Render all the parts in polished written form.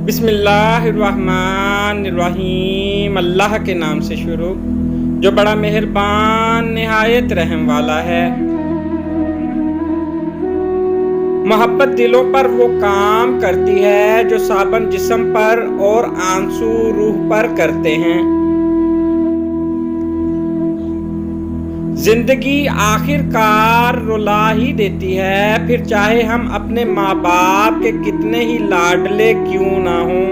بسم اللہ الرحمن الرحیم، اللہ کے نام سے شروع جو بڑا مہربان نہایت رحم والا ہے۔ محبت دلوں پر وہ کام کرتی ہے جو صابن جسم پر اور آنسو روح پر کرتے ہیں۔ زندگی آخر کار رلا ہی دیتی ہے، پھر چاہے ہم اپنے ماں باپ کے کتنے ہی لاڈلے کیوں نہ ہوں۔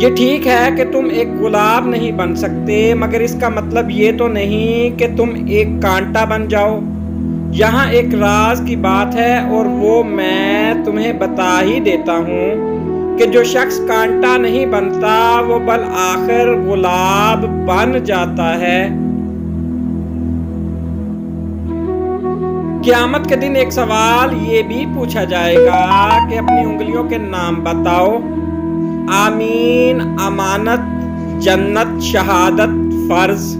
یہ ٹھیک ہے کہ تم ایک گلاب نہیں بن سکتے، مگر اس کا مطلب یہ تو نہیں کہ تم ایک کانٹا بن جاؤ۔ یہاں ایک راز کی بات ہے اور وہ میں تمہیں بتا ہی دیتا ہوں کہ جو شخص کانٹا نہیں بنتا وہ بالآخر گلاب بن جاتا ہے۔ قیامت کے دن ایک سوال یہ بھی پوچھا جائے گا کہ اپنی انگلیوں کے نام بتاؤ۔ آمین، امانت، جنت، شہادت، فرض۔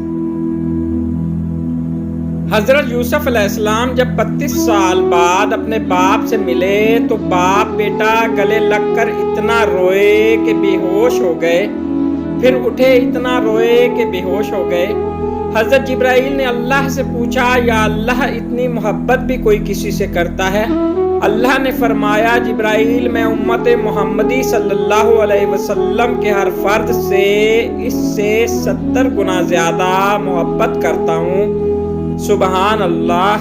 حضرت یوسف علیہ السلام جب 32 سال بعد اپنے باپ سے ملے تو باپ بیٹا گلے لگ کر اتنا روئے کہ بے ہوش ہو گئے، پھر اٹھے اتنا روئے کہ بے ہوش ہو گئے۔ حضرت جبرائیل نے اللہ سے پوچھا، یا اللہ اتنی محبت بھی کوئی کسی سے کرتا ہے؟ اللہ نے فرمایا، جبرائیل میں امت محمدی صلی اللہ علیہ وسلم کے ہر فرد سے اس سے 70 گنا زیادہ محبت کرتا ہوں۔ سبحان اللہ۔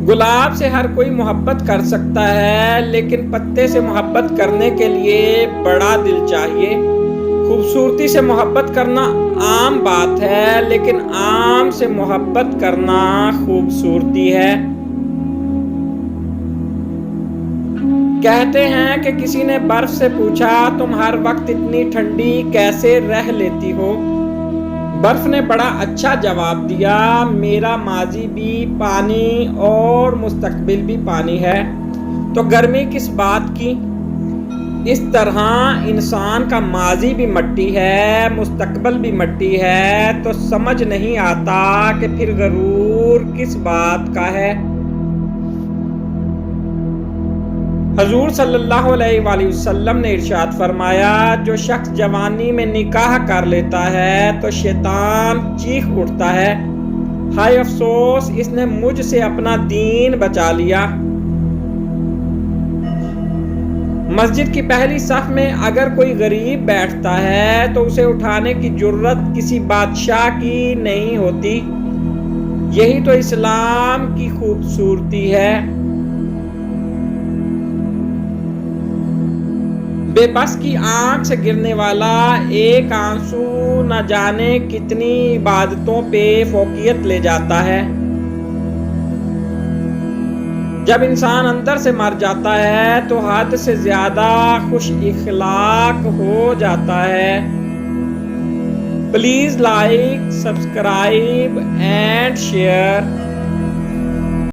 گلاب سے ہر کوئی محبت کر سکتا ہے، لیکن پتے سے محبت کرنے کے لیے بڑا دل چاہیے۔ خوبصورتی سے محبت کرنا عام بات ہے، لیکن عام سے محبت کرنا خوبصورتی ہے۔ کہتے ہیں کہ کسی نے برف سے پوچھا، تم ہر وقت اتنی ٹھنڈی کیسے رہ لیتی ہو؟ برف نے بڑا اچھا جواب دیا، میرا ماضی بھی پانی اور مستقبل بھی پانی ہے، تو گرمی کس بات کی؟ اس طرح انسان کا ماضی بھی مٹی ہے، مستقبل بھی مٹی ہے، تو سمجھ نہیں آتا کہ پھر غرور کس بات کا ہے۔ حضور صلی اللہ علیہ وآلہ وسلم نے ارشاد فرمایا، جو شخص جوانی میں نکاح کر لیتا ہے تو شیطان چیخ اٹھتا ہے، ہائے افسوس، اس نے مجھ سے اپنا دین بچا لیا۔ مسجد کی پہلی صف میں اگر کوئی غریب بیٹھتا ہے تو اسے اٹھانے کی جرت کسی بادشاہ کی نہیں ہوتی۔ یہی تو اسلام کی خوبصورتی ہے۔ بے بس کی آنکھ سے گرنے والا ایک آنسو نہ جانے کتنی عبادتوں پہ فوقیت لے جاتا ہے۔ جب انسان اندر سے مر جاتا ہے تو حد سے زیادہ خوش اخلاق ہو جاتا ہے۔ Please like, subscribe and share.